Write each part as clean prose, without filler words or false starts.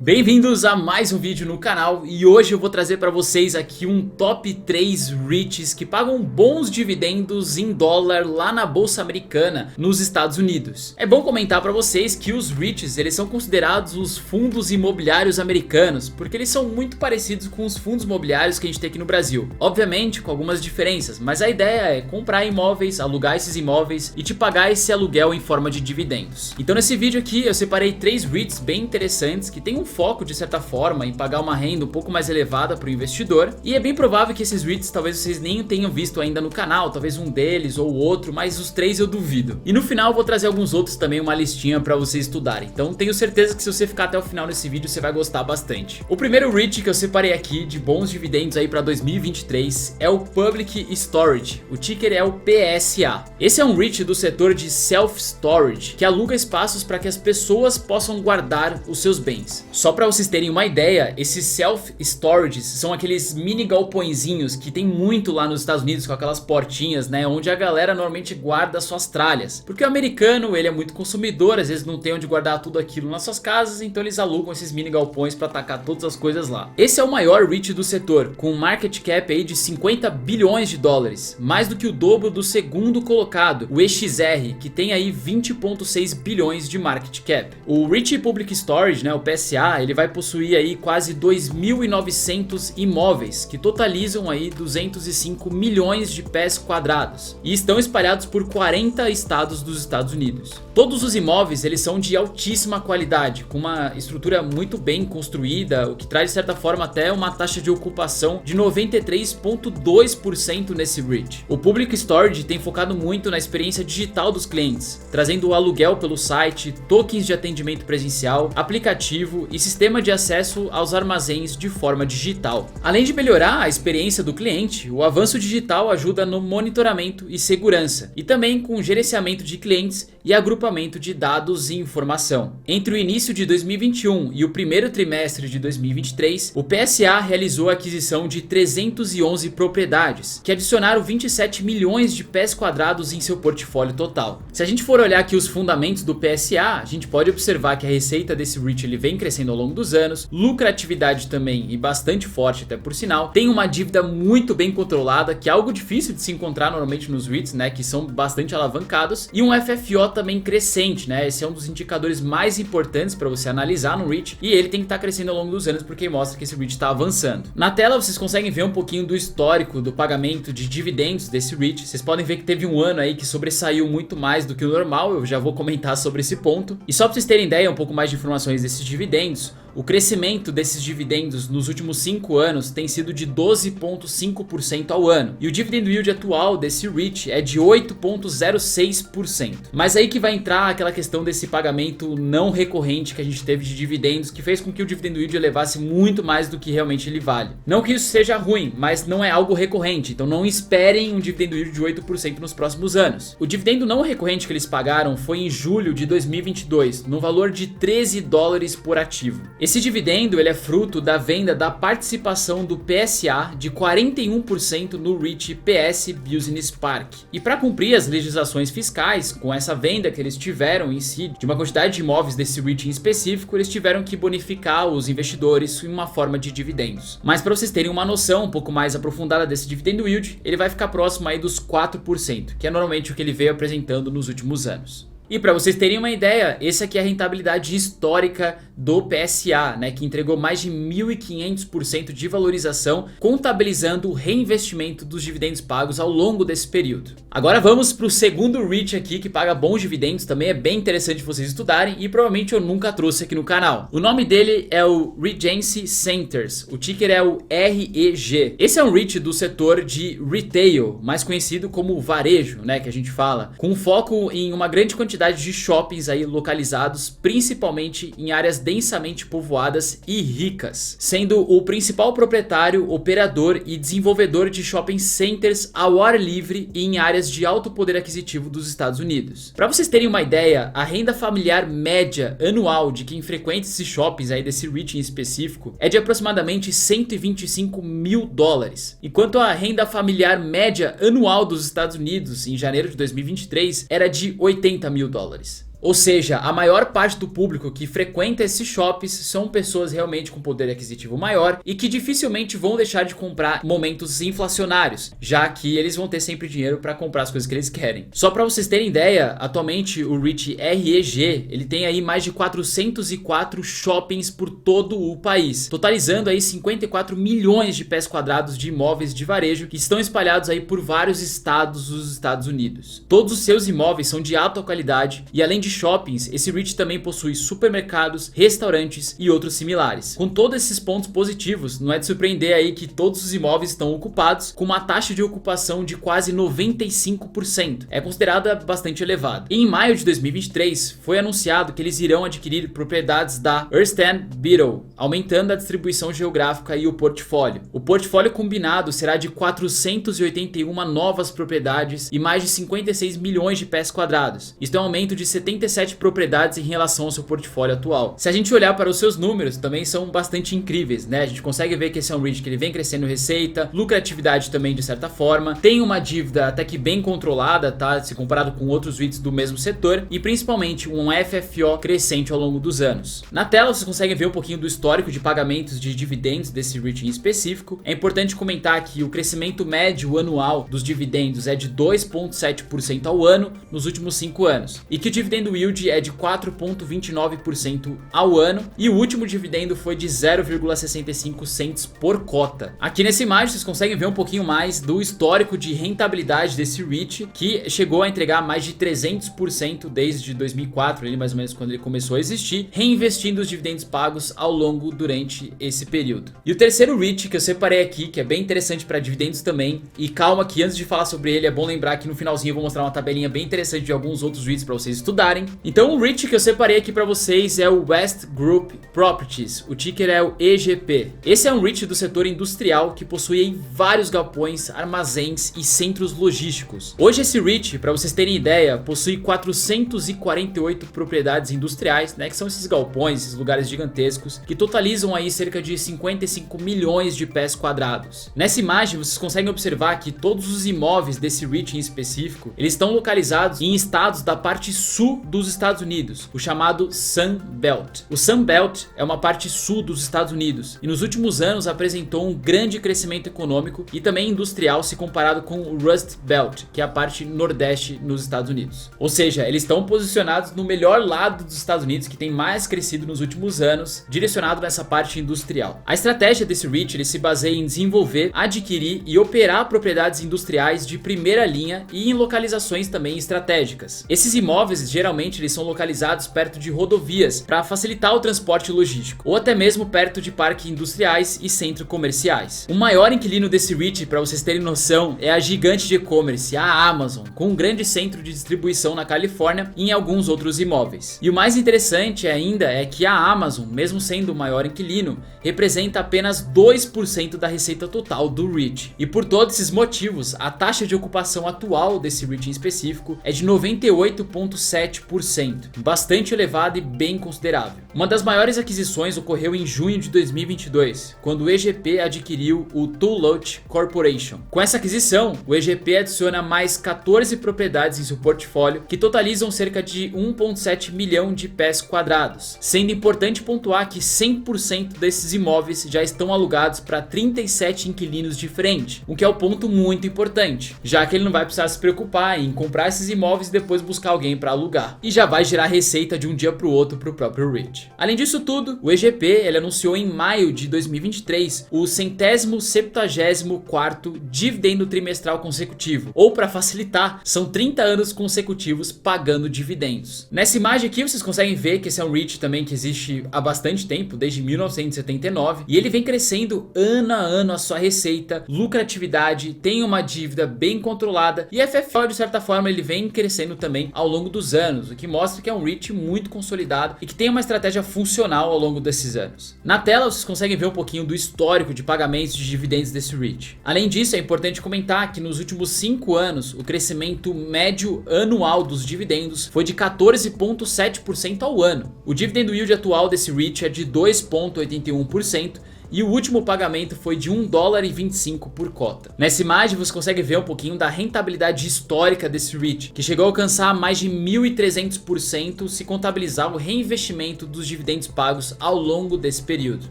Bem-vindos a mais um vídeo no canal e hoje eu vou trazer para vocês aqui um top 3 REITs que pagam bons dividendos em dólar lá na bolsa americana nos Estados Unidos. É bom comentar para vocês que os REITs eles são considerados os fundos imobiliários americanos porque eles são muito parecidos com os fundos imobiliários que a gente tem aqui no Brasil. Obviamente com algumas diferenças, mas a ideia é comprar imóveis, alugar esses imóveis e te pagar esse aluguel em forma de dividendos. Então nesse vídeo aqui eu separei 3 REITs bem interessantes que tem um foco de certa forma em pagar uma renda um pouco mais elevada para o investidor, e é bem provável que esses REITs talvez vocês nem tenham visto ainda no canal, talvez um deles ou outro, mas os 3 eu duvido. E no final eu vou trazer alguns outros também, uma listinha para vocês estudarem, então tenho certeza que se você ficar até o final desse vídeo você vai gostar bastante. O primeiro REIT que eu separei aqui de bons dividendos aí para 2023 é o Public Storage, o ticker é o PSA. Esse é um REIT do setor de self-storage, que aluga espaços para que as pessoas possam guardar os seus bens. Só para vocês terem uma ideia, esses self-storages são aqueles mini galpõezinhos que tem muito lá nos Estados Unidos com aquelas portinhas, né, onde a galera normalmente guarda suas tralhas. Porque o americano, ele é muito consumidor, às vezes não tem onde guardar tudo aquilo nas suas casas, então eles alugam esses mini galpões para tacar todas as coisas lá. Esse é o maior REIT do setor, com um market cap aí de 50 bilhões de dólares, mais do que o dobro do segundo colocado, o EXR, que tem aí 20,6 bilhões de market cap. O REIT Public Storage, né, o PSA, ele vai possuir aí quase 2.900 imóveis que totalizam aí 205 milhões de pés quadrados e estão espalhados por 40 estados dos Estados Unidos. Todos os imóveis eles são de altíssima qualidade, com uma estrutura muito bem construída, o que traz de certa forma até uma taxa de ocupação de 93,2% nesse REIT. O Public Storage tem focado muito na experiência digital dos clientes, trazendo o aluguel pelo site, tokens de atendimento presencial, aplicativo e sistema de acesso aos armazéns de forma digital. Além de melhorar a experiência do cliente, o avanço digital ajuda no monitoramento e segurança, e também com gerenciamento de clientes e agrupamento de dados e informação. Entre o início de 2021 e o primeiro trimestre de 2023, o PSA realizou a aquisição de 311 propriedades, que adicionaram 27 milhões de pés quadrados em seu portfólio total. Se a gente for olhar aqui os fundamentos do PSA, a gente pode observar que a receita desse REIT ele vem crescendo ao longo dos anos, lucratividade também e bastante forte até por sinal, tem uma dívida muito bem controlada, que é algo difícil de se encontrar normalmente nos REITs, né, que são bastante alavancados, e um FFO também crescente, né, esse é um dos indicadores mais importantes para você analisar no REIT, e ele tem que estar crescendo ao longo dos anos porque mostra que esse REIT está avançando. Na tela vocês conseguem ver um pouquinho do histórico do pagamento de dividendos desse REIT, vocês podem ver que teve um ano aí que sobressaiu muito mais do que o normal, eu já vou comentar sobre esse ponto, e só para vocês terem ideia um pouco mais de informações desses dividendos, o crescimento desses dividendos nos últimos 5 anos tem sido de 12,5% ao ano. E o dividend yield atual desse REIT é de 8,06%. Mas aí que vai entrar aquela questão desse pagamento não recorrente que a gente teve de dividendos, que fez com que o dividend yield elevasse muito mais do que realmente ele vale. Não que isso seja ruim, mas não é algo recorrente. Então não esperem um dividend yield de 8% nos próximos anos. O dividendo não recorrente que eles pagaram foi em julho de 2022, no valor de 13 dólares por ativo. Esse dividendo ele é fruto da venda da participação do PSA de 41% no REIT PS Business Park. E para cumprir as legislações fiscais, com essa venda que eles tiveram em si, de uma quantidade de imóveis desse REIT em específico, eles tiveram que bonificar os investidores em uma forma de dividendos. Mas para vocês terem uma noção um pouco mais aprofundada desse dividend yield, ele vai ficar próximo aí dos 4%, que é normalmente o que ele veio apresentando nos últimos anos. E para vocês terem uma ideia, essa aqui é a rentabilidade histórica do PSA, né, que entregou mais de 1.500% de valorização, contabilizando o reinvestimento dos dividendos pagos ao longo desse período. Agora vamos para o segundo REIT aqui que paga bons dividendos, também é bem interessante vocês estudarem e provavelmente eu nunca trouxe aqui no canal. O nome dele é o Regency Centers, o ticker é o REG. Esse é um REIT do setor de retail, mais conhecido como varejo, né, que a gente fala, com foco em uma grande quantidade de shoppings aí localizados principalmente em áreas densamente povoadas e ricas, sendo o principal proprietário, operador e desenvolvedor de shopping centers ao ar livre e em áreas de alto poder aquisitivo dos Estados Unidos. Para vocês terem uma ideia, a renda familiar média anual de quem frequenta esses shoppings aí desse REIT em específico é de aproximadamente 125 mil dólares, enquanto a renda familiar média anual dos Estados Unidos em janeiro de 2023 era de 80 mil dólares. Ou seja, a maior parte do público que frequenta esses shoppings são pessoas realmente com poder aquisitivo maior e que dificilmente vão deixar de comprar em momentos inflacionários, já que eles vão ter sempre dinheiro para comprar as coisas que eles querem. Só para vocês terem ideia, atualmente o REIT REG, ele tem aí mais de 404 shoppings por todo o país, totalizando aí 54 milhões de pés quadrados de imóveis de varejo que estão espalhados aí por vários estados dos Estados Unidos. Todos os seus imóveis são de alta qualidade e além de shoppings, esse REIT também possui supermercados, restaurantes e outros similares. Com todos esses pontos positivos, não é de surpreender aí que todos os imóveis estão ocupados com uma taxa de ocupação de quase 95%. É considerada bastante elevada. E em maio de 2023, foi anunciado que eles irão adquirir propriedades da Hearst & Biddle, aumentando a distribuição geográfica e o portfólio. O portfólio combinado será de 481 novas propriedades e mais de 56 milhões de pés quadrados. Isto é um aumento de 77 propriedades em relação ao seu portfólio atual. Se a gente olhar para os seus números, também são bastante incríveis, né? A gente consegue ver que esse é um REIT que ele vem crescendo receita, lucratividade também de certa forma, tem uma dívida até que bem controlada, tá? Se comparado com outros REITs do mesmo setor e principalmente um FFO crescente ao longo dos anos. Na tela vocês conseguem ver um pouquinho do histórico de pagamentos de dividendos desse REIT em específico. É importante comentar que o crescimento médio anual dos dividendos é de 2,7% ao ano nos últimos 5 anos e que o dividendo yield é de 4,29% ao ano e o último dividendo foi de 0,65 cents por cota. Aqui nessa imagem vocês conseguem ver um pouquinho mais do histórico de rentabilidade desse REIT, que chegou a entregar mais de 300% desde 2004, ali mais ou menos quando ele começou a existir, reinvestindo os dividendos pagos ao longo durante esse período. E o terceiro REIT que eu separei aqui, que é bem interessante para dividendos também, e calma que antes de falar sobre ele é bom lembrar que no finalzinho eu vou mostrar uma tabelinha bem interessante de alguns outros REITs para vocês estudarem. Então o REIT que eu separei aqui para vocês é o West Group Properties, o ticker é o EGP. Esse é um REIT do setor industrial que possui vários galpões, armazéns e centros logísticos. Hoje esse REIT, para vocês terem ideia, possui 448 propriedades industriais, né, que são esses galpões, esses lugares gigantescos, que totalizam aí cerca de 55 milhões de pés quadrados. Nessa imagem vocês conseguem observar que todos os imóveis desse REIT em específico, eles estão localizados em estados da parte sul dos Estados Unidos, o chamado Sun Belt. O Sun Belt é uma parte sul dos Estados Unidos e nos últimos anos apresentou um grande crescimento econômico e também industrial se comparado com o Rust Belt, que é a parte nordeste nos Estados Unidos. Ou seja, eles estão posicionados no melhor lado dos Estados Unidos, que tem mais crescido nos últimos anos, direcionado nessa parte industrial. A estratégia desse REIT ele se baseia em desenvolver, adquirir e operar propriedades industriais de primeira linha e em localizações também estratégicas. Esses imóveis geralmente eles são localizados perto de rodovias para facilitar o transporte logístico, ou até mesmo perto de parques industriais e centros comerciais. O maior inquilino desse REIT, para vocês terem noção, é a gigante de e-commerce, a Amazon, com um grande centro de distribuição na Califórnia e em alguns outros imóveis. E o mais interessante ainda é que a Amazon, mesmo sendo o maior inquilino, representa apenas 2% da receita total do REIT. E por todos esses motivos, a taxa de ocupação atual desse REIT em específico é de 98,7%, bastante elevada e bem considerável. Uma das maiores aquisições ocorreu em junho de 2022, quando o EGP adquiriu o Tulloch Corporation. Com essa aquisição, o EGP adiciona mais 14 propriedades em seu portfólio, que totalizam cerca de 1,7 milhão de pés quadrados, sendo importante pontuar que 100% desses imóveis já estão alugados para 37 inquilinos diferentes, o que é um ponto muito importante, já que ele não vai precisar se preocupar em comprar esses imóveis e depois buscar alguém para alugar, e já vai gerar receita de um dia para o outro para o próprio REIT. Além disso tudo, o EGP ele anunciou em maio de 2023 o 174º dividendo trimestral consecutivo, ou para facilitar, são 30 anos consecutivos pagando dividendos. Nessa imagem aqui vocês conseguem ver que esse é um REIT também que existe há bastante tempo, desde 1979, e ele vem crescendo ano a ano a sua receita, lucratividade, tem uma dívida bem controlada e FFO de certa forma ele vem crescendo também ao longo dos anos, o que mostra que é um REIT muito consolidado e que tem uma estratégia funcional ao longo desses anos. Na tela vocês conseguem ver um pouquinho do histórico de pagamentos de dividendos desse REIT. Além disso, é importante comentar que nos últimos 5 anos o crescimento médio anual dos dividendos foi de 14,7% ao ano. O dividend yield atual desse REIT é de 2,81%, e o último pagamento foi de $1,25 por cota. Nessa imagem você consegue ver um pouquinho da rentabilidade histórica desse REIT, que chegou a alcançar mais de 1.300% se contabilizar o reinvestimento dos dividendos pagos ao longo desse período.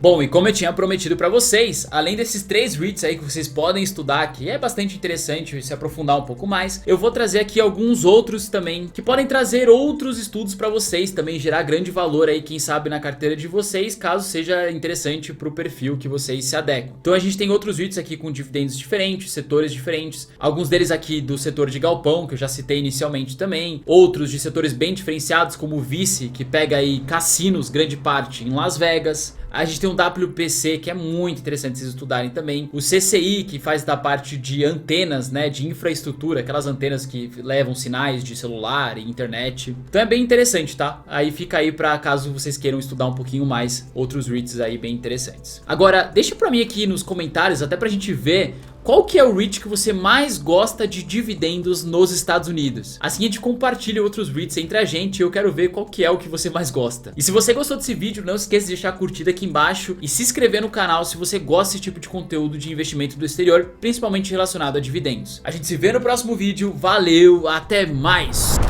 Bom, e como eu tinha prometido para vocês, além desses 3 REITs aí que vocês podem estudar, que é bastante interessante se aprofundar um pouco mais, eu vou trazer aqui alguns outros também, que podem trazer outros estudos para vocês, também gerar grande valor aí, quem sabe, na carteira de vocês, caso seja interessante para o perfil que vocês se adequam. Então a gente tem outros REITs aqui com dividendos diferentes, setores diferentes, alguns deles aqui do setor de galpão, que eu já citei inicialmente também, outros de setores bem diferenciados, como o Vice, que pega aí cassinos, grande parte, em Las Vegas. A gente tem um WPC, que é muito interessante vocês estudarem também. O CCI, que faz da parte de antenas, né, de infraestrutura, aquelas antenas que levam sinais de celular e internet. Então é bem interessante, tá? Aí fica aí pra caso vocês queiram estudar um pouquinho mais outros REITs aí bem interessantes. Agora, deixa pra mim aqui nos comentários, até pra gente ver qual que é o REIT que você mais gosta de dividendos nos Estados Unidos. Assim a gente compartilha outros REITs entre a gente e eu quero ver qual que é o que você mais gosta. E se você gostou desse vídeo, não esqueça de deixar a curtida aqui embaixo e se inscrever no canal se você gosta desse tipo de conteúdo de investimento do exterior, principalmente relacionado a dividendos. A gente se vê no próximo vídeo, valeu, até mais!